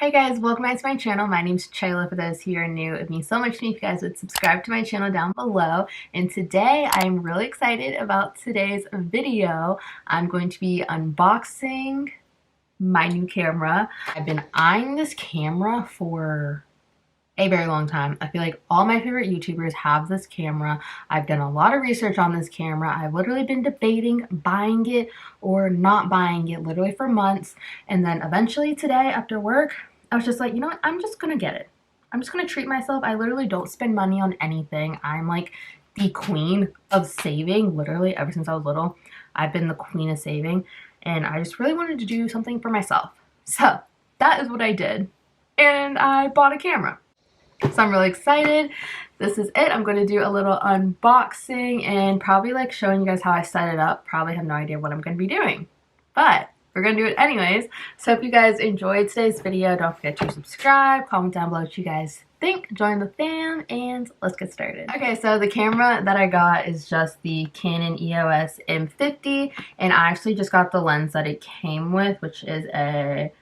Hey guys, welcome back to my channel. My name's Chayla for those who are new. It means so much to me if you guys would subscribe to my channel down below. And today I'm really excited about today's video. I'm going to be unboxing my new camera. I've been eyeing this camera for a very long time. I feel like all my favorite YouTubers have this camera. I've done a lot of research on this camera. I've literally been debating buying it or not buying it literally for months. And then eventually today after work, I was just like, you know what? I'm just gonna get it. I'm just gonna treat myself. I literally don't spend money on anything. I'm like the queen of saving. Literally ever since I was little, I've been the queen of saving. And I just really wanted to do something for myself. So that is what I did. And I bought a camera. So I'm really excited. This is it. I'm going to do a little unboxing and probably like showing you guys how I set it up. Probably have no idea what I'm going to be doing, but we're going to do it anyways. So if you guys enjoyed today's video, don't forget to subscribe, comment down below what you guys think, join the fam, and let's get started. Okay, so the camera that I got is just the Canon EOS M50, and I actually just got the lens that it came with, which is a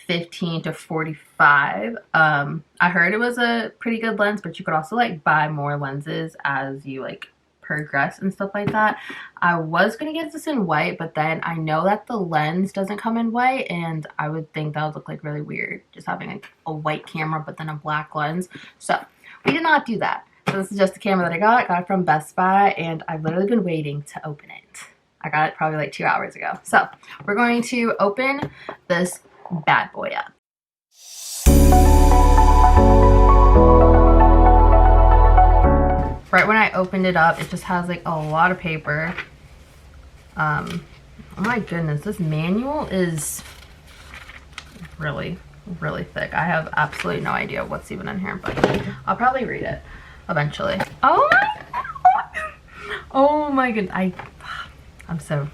15 to 45. I heard it was a pretty good lens, but you could also like buy more lenses as you like progress and stuff like that. I was gonna get this in white, but then I know that the lens doesn't come in white, and I would think that would look like really weird just having like a white camera but then a black lens. So we did not do that. So this is just the camera that I got it from Best Buy, and I've literally been waiting to open it. I got it probably like 2 hours ago. So we're going to open this bad boy up. Right when I opened it up, it just has like a lot of paper. Oh my goodness, this manual is really thick. I have absolutely no idea what's even in here, but I'll probably read it eventually. Oh my goodness, I'm so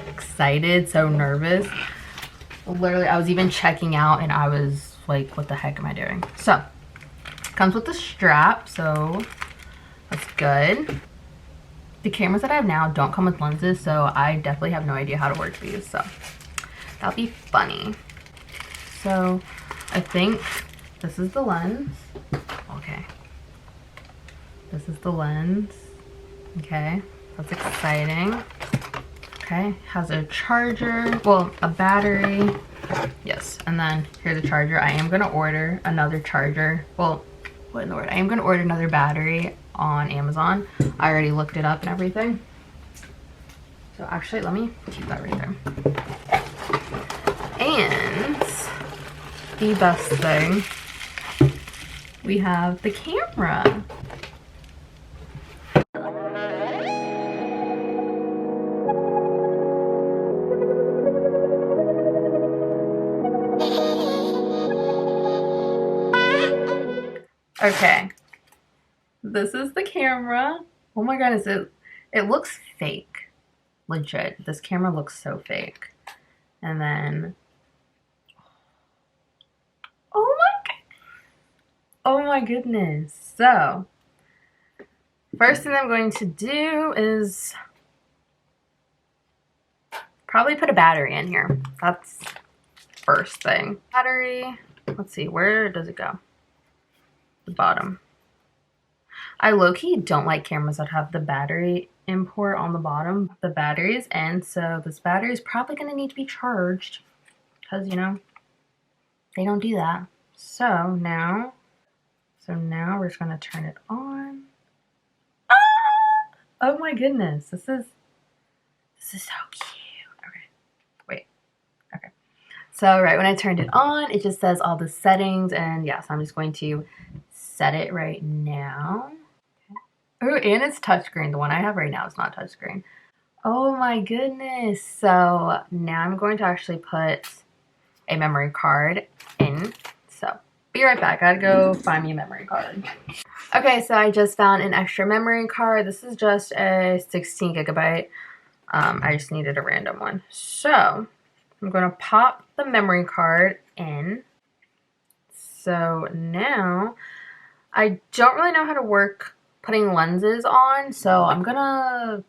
excited, so nervous. Literally, I was even checking out and I was like, what the heck am I doing? So, comes with the strap, so that's good. The cameras that I have now don't come with lenses, so I definitely have no idea how to work these, so that'll be funny. So, I think this is the lens. Okay. This is the lens. Okay, that's exciting. Okay, has a charger, well, a battery, yes, and then here's the charger. I am going to order another charger, well, what in the word? I am going to order another battery on Amazon. I already looked it up and everything. So actually, let me keep that right there. And the best thing, we have the camera. Okay, this is the camera. Oh my goodness, it looks fake. Legit, this camera looks so fake. And then, oh my goodness. So, first thing I'm going to do is probably put a battery in here. That's first thing. Battery, let's see, where does it go? The bottom. I low-key don't like cameras that have the battery import on the bottom. The battery is in, so this battery is probably going to need to be charged because, you know, they don't do that. So now we're just going to turn it on. Ah! Oh my goodness, this is so cute. Okay, wait, okay. So right when I turned it on, it just says all the settings, and yes, I'm just going to set it right now. Oh, and it's touchscreen. The one I have right now is not touchscreen. Oh my goodness. So now I'm going to actually put a memory card in. So be right back. I gotta go find me a memory card. Okay, so I just found an extra memory card. This is just a 16 gigabyte. I just needed a random one. So I'm going to pop the memory card in. So now I don't really know how to work putting lenses on, so I'm gonna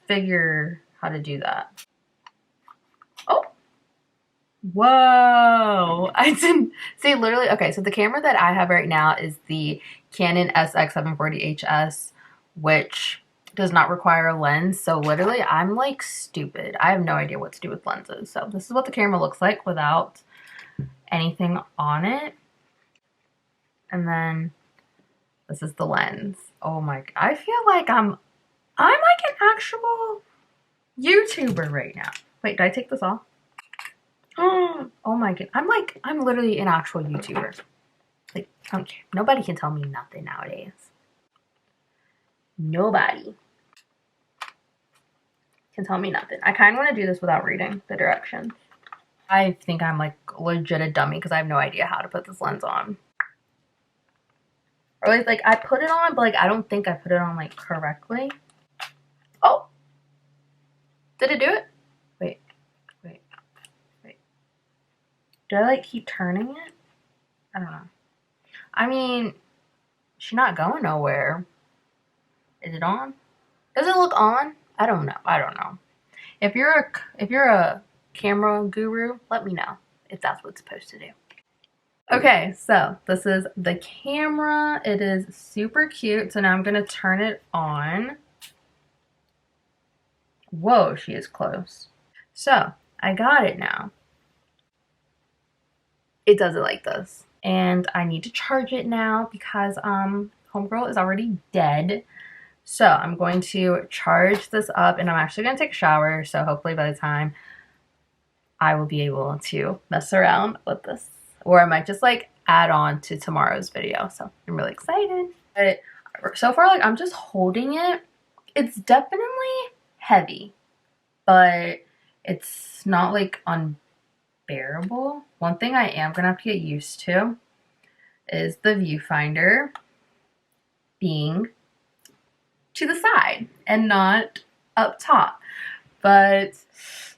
figure how to do that. Oh, Whoa. I didn't see literally. Okay, so the camera that I have right now is the Canon SX740HS, which does not require a lens. So literally I'm like stupid. I have no idea what to do with lenses. So this is what the camera looks like without anything on it. And then this is the lens. Oh my, I feel like I'm like an actual YouTuber right now. Wait, did I take this off? Oh my god, I'm literally an actual YouTuber. Like, I don't care. Nobody can tell me nothing nowadays. Nobody can tell me nothing. I kind of want to do this without reading the directions. I think I'm like legit a dummy because I have no idea how to put this lens on. Or like I put it on, but like I don't think I put it on like correctly. Oh, did it do it? Wait. Do I like keep turning it? I don't know. I mean, she's not going nowhere. Is it on? Does it look on? I don't know. If you're a camera guru, let me know if that's what it's supposed to do. Okay, so this is the camera. It is super cute. So now I'm gonna turn it on. Whoa, she is close. So I got it now. It does it like this. And I need to charge it now because homegirl is already dead. So I'm going to charge this up and I'm actually going to take a shower. So hopefully by the time I will be able to mess around with this. Or I might just like add on to tomorrow's video. So I'm really excited. But so far, like I'm just holding it. It's definitely heavy, but it's not like unbearable. One thing I am going to have to get used to is the viewfinder being to the side and not up top. But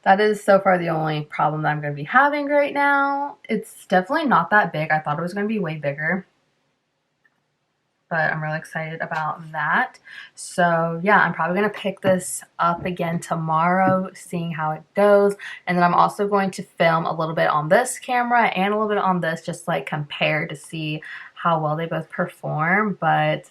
that is so far the only problem that I'm going to be having right now. It's definitely not that big. I thought it was going to be way bigger. But I'm really excited about that. So yeah, I'm probably going to pick this up again tomorrow, seeing how it goes. And then I'm also going to film a little bit on this camera and a little bit on this, just like compare to see how well they both perform. But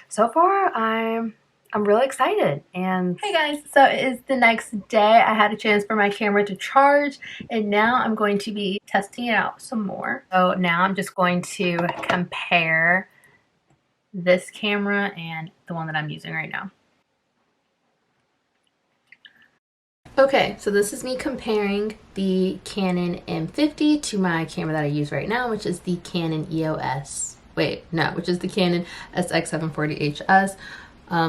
so far, I'm really excited. And hey guys, so it is the next day. I had a chance for my camera to charge and now I'm going to be testing it out some more. So now I'm just going to compare this camera and the one that I'm using right now. Okay, so this is me comparing the Canon M50 to my camera that I use right now, which is the Canon EOS. Which is the Canon SX740HS.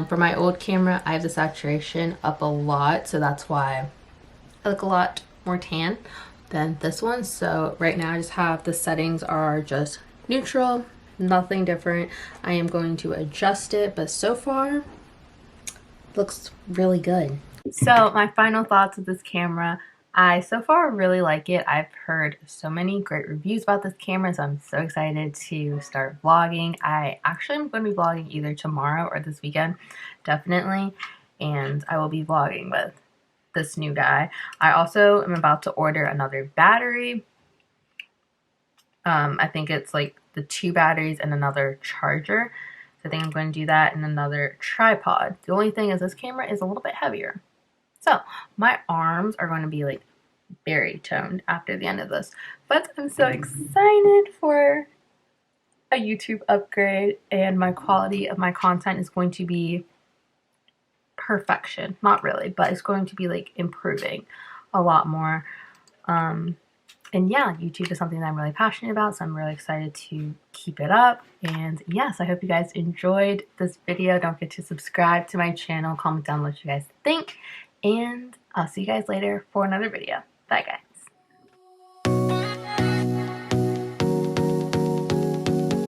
For my old camera, I have the saturation up a lot, so that's why I look a lot more tan than this one. So right now I just have the settings are just neutral, nothing different. I am going to adjust it, but so far it looks really good. So my final thoughts of this camera. I so far really like it. I've heard so many great reviews about this camera, so I'm so excited to start vlogging. I actually am going to be vlogging either tomorrow or this weekend, definitely, and I will be vlogging with this new guy. I also am about to order another battery. I think it's like the 2 batteries and another charger. So I think I'm going to do that and another tripod. The only thing is this camera is a little bit heavier. So my arms are going to be like berry toned after the end of this. But I'm so excited for a YouTube upgrade and my quality of my content is going to be perfection. Not really, but it's going to be like improving a lot more. And yeah, YouTube is something that I'm really passionate about, so I'm really excited to keep it up. And yes, I hope you guys enjoyed this video. Don't forget to subscribe to my channel, comment down what you guys think. And I'll see you guys later for another video. Bye, guys.